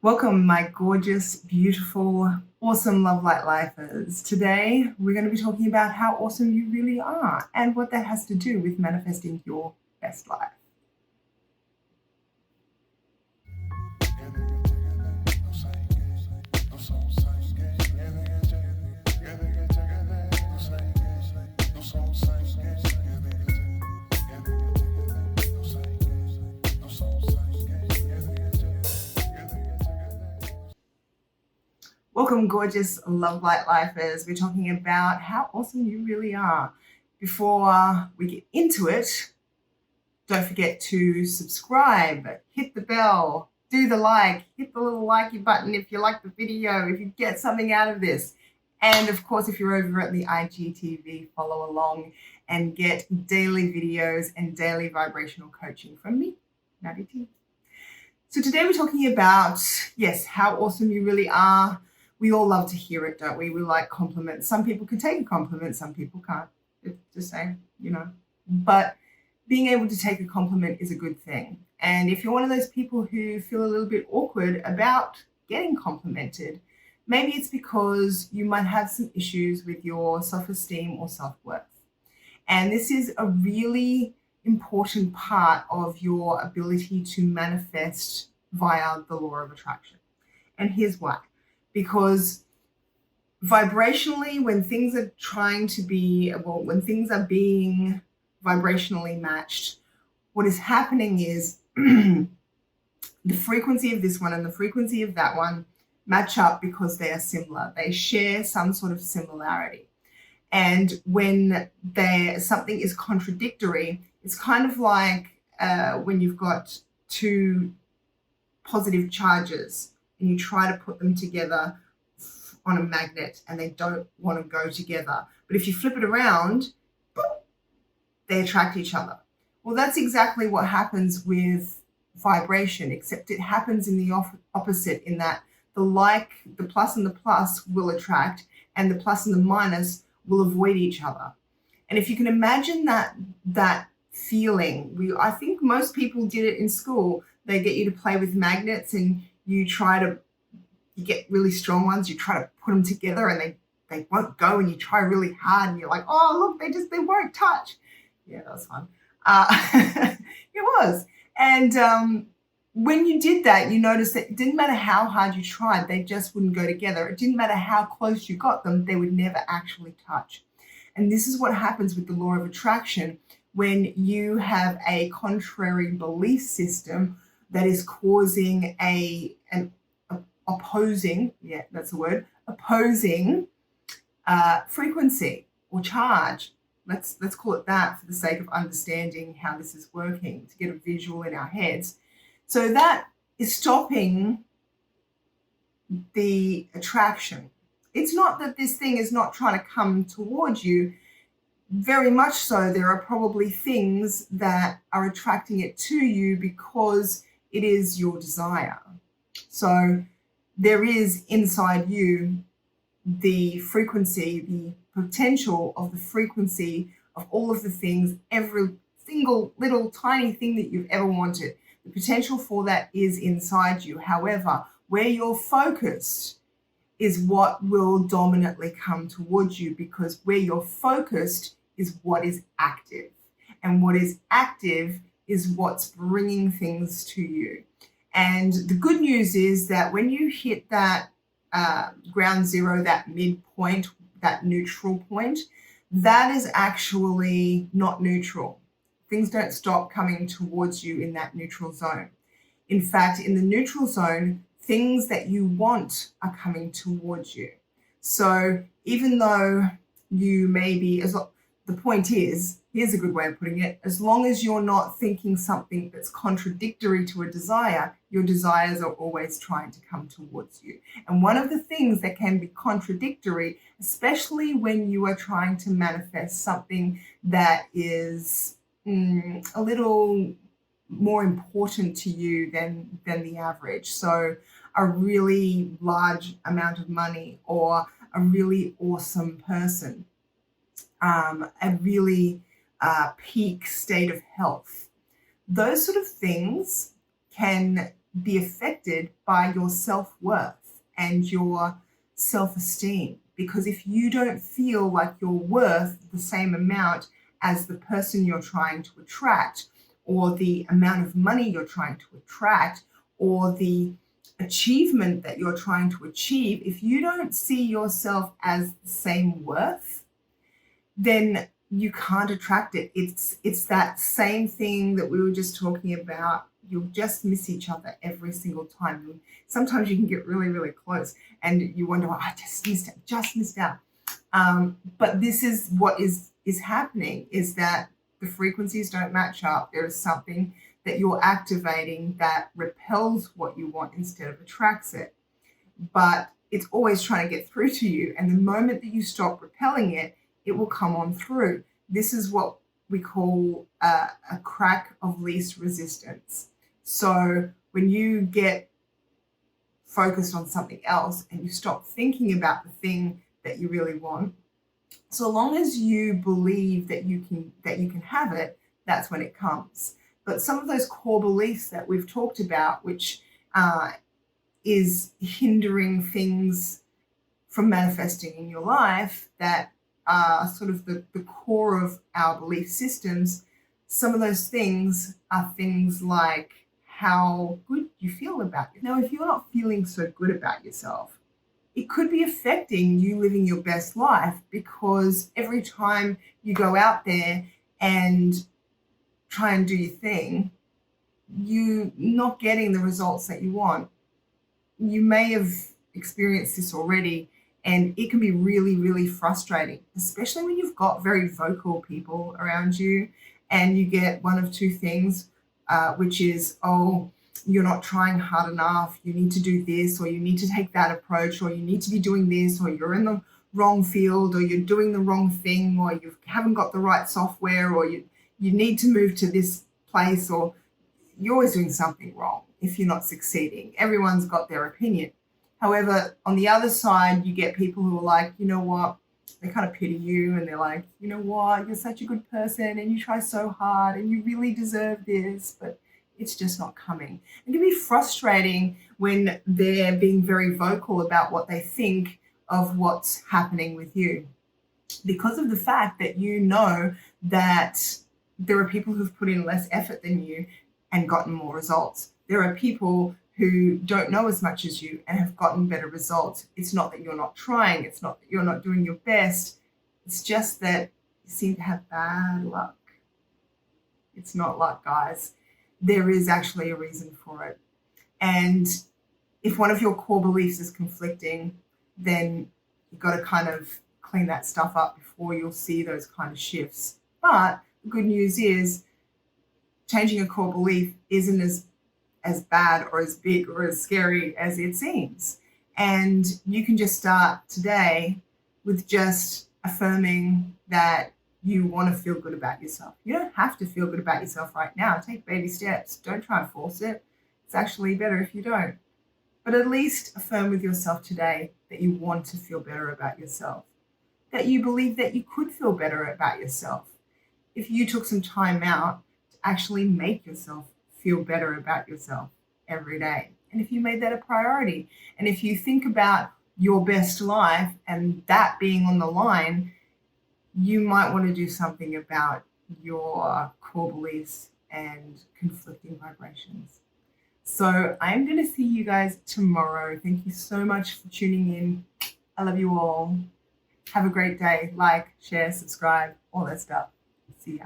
Welcome, my gorgeous, beautiful, awesome Love Light Lifers. Today, we're going to be talking about how awesome you really are and what that has to do with manifesting your best life. Welcome, gorgeous Love Light Lifers. We're talking about how awesome you really are. Before we get into it, don't forget to subscribe, hit the bell, do the like, hit the little likey button if you like the video, if you get something out of this. And of course, if you're over at the IGTV, follow along and get daily videos and daily vibrational coaching from me, Natty T. So today we're talking about, yes, how awesome you really are. We all love to hear it, don't we? We like compliments. Some people can take a compliment, some people can't. Just saying, But being able to take a compliment is a good thing. And if you're one of those people who feel a little bit awkward about getting complimented, maybe it's because you might have some issues with your self-esteem or self-worth. And this is a really important part of your ability to manifest via the law of attraction. And here's why. Because vibrationally, when things are when things are being vibrationally matched, what is happening is the frequency of this one and the frequency of that one match up because they are similar. They share some sort of similarity. And when something is contradictory, it's kind of like when you've got two positive charges and you try to put them together on a magnet and they don't want to go together. But if you flip it around, they attract each other. Well, that's exactly what happens with vibration, except it happens in the opposite, in that the plus and the plus will attract and the plus and the minus will avoid each other. And if you can imagine that feeling, I think most people did it in school. They get you to play with magnets and you get really strong ones, you try to put them together and they won't go, and you try really hard and you're like, oh, look, they won't touch. Yeah, that was fun. It was. And when you did that, you noticed that it didn't matter how hard you tried, they just wouldn't go together. It didn't matter how close you got them, they would never actually touch. And this is what happens with the law of attraction when you have a contrary belief system that is causing an opposing, yeah, that's the word, opposing frequency or charge. Let's call it that for the sake of understanding how this is working, to get a visual in our heads. So that is stopping the attraction. It's not that this thing is not trying to come towards you. Very much so, there are probably things that are attracting it to you because it is your desire. So there is inside you the frequency, the potential of the frequency of all of the things, every single little tiny thing that you've ever wanted. The potential for that is inside you. However, where you're focused is what will dominantly come towards you, because where you're focused is what is active. And what is active is what's bringing things to you. And the good news is that when you hit that ground zero, that midpoint, that neutral point, that is actually not neutral. Things don't stop coming towards you in that neutral zone. In fact, in the neutral zone, things that you want are coming towards you. So even though you may be, the point is, here's a good way of putting it, as long as you're not thinking something that's contradictory to a desire, your desires are always trying to come towards you. And one of the things that can be contradictory, especially when you are trying to manifest something that is a little more important to you than the average. So a really large amount of money, or a really awesome person, a really peak state of health. Those sort of things can be affected by your self-worth and your self-esteem. Because if you don't feel like you're worth the same amount as the person you're trying to attract, or the amount of money you're trying to attract, or the achievement that you're trying to achieve, if you don't see yourself as the same worth, then you can't attract it. It's that same thing that we were just talking about. You'll just miss each other every single time. Sometimes you can get really, really close and you wonder, oh, I just missed out. But this is what is happening, is that the frequencies don't match up. There is something that you're activating that repels what you want instead of attracts it. But it's always trying to get through to you. And the moment that you stop repelling it, it will come on through. This is what we call a crack of least resistance. So when you get focused on something else and you stop thinking about the thing that you really want, so long as you believe that you can have it, that's when it comes. But some of those core beliefs that we've talked about, which is hindering things from manifesting in your life, that are sort of the core of our belief systems, some of those things are things like how good you feel about it. Now, if you're not feeling so good about yourself, it could be affecting you living your best life, because every time you go out there and try and do your thing, you're not getting the results that you want. You may have experienced this already, and it can be really, really frustrating, especially when you've got very vocal people around you and you get one of two things, which is, oh, you're not trying hard enough, you need to do this, or you need to take that approach, or you need to be doing this, or you're in the wrong field, or you're doing the wrong thing, or you haven't got the right software, or you need to move to this place, or you're always doing something wrong if you're not succeeding. Everyone's got their opinion. However, on the other side, you get people who are like, you know what, they kind of pity you, and they're like, you know what, you're such a good person and you try so hard and you really deserve this, but it's just not coming. It can be frustrating when they're being very vocal about what they think of what's happening with you, because of the fact that you know that there are people who've put in less effort than you and gotten more results. There are people who don't know as much as you and have gotten better results. It's not that you're not trying. It's not that you're not doing your best. It's just that you seem to have bad luck. It's not luck, guys. There is actually a reason for it. And if one of your core beliefs is conflicting, then you've got to kind of clean that stuff up before you'll see those kind of shifts. But the good news is changing a core belief isn't as bad or as big or as scary as it seems. And you can just start today with just affirming that you want to feel good about yourself. You don't have to feel good about yourself right now. Take baby steps. Don't try and force it. It's actually better if you don't. But at least affirm with yourself today that you want to feel better about yourself, that you believe that you could feel better about yourself if you took some time out to actually make yourself feel better about yourself every day. And if you made that a priority, and if you think about your best life and that being on the line, you might want to do something about your core beliefs and conflicting vibrations. So I'm going to see you guys tomorrow. Thank you so much for tuning in. I love you all. Have a great day. Like, share, subscribe, all that stuff. See ya.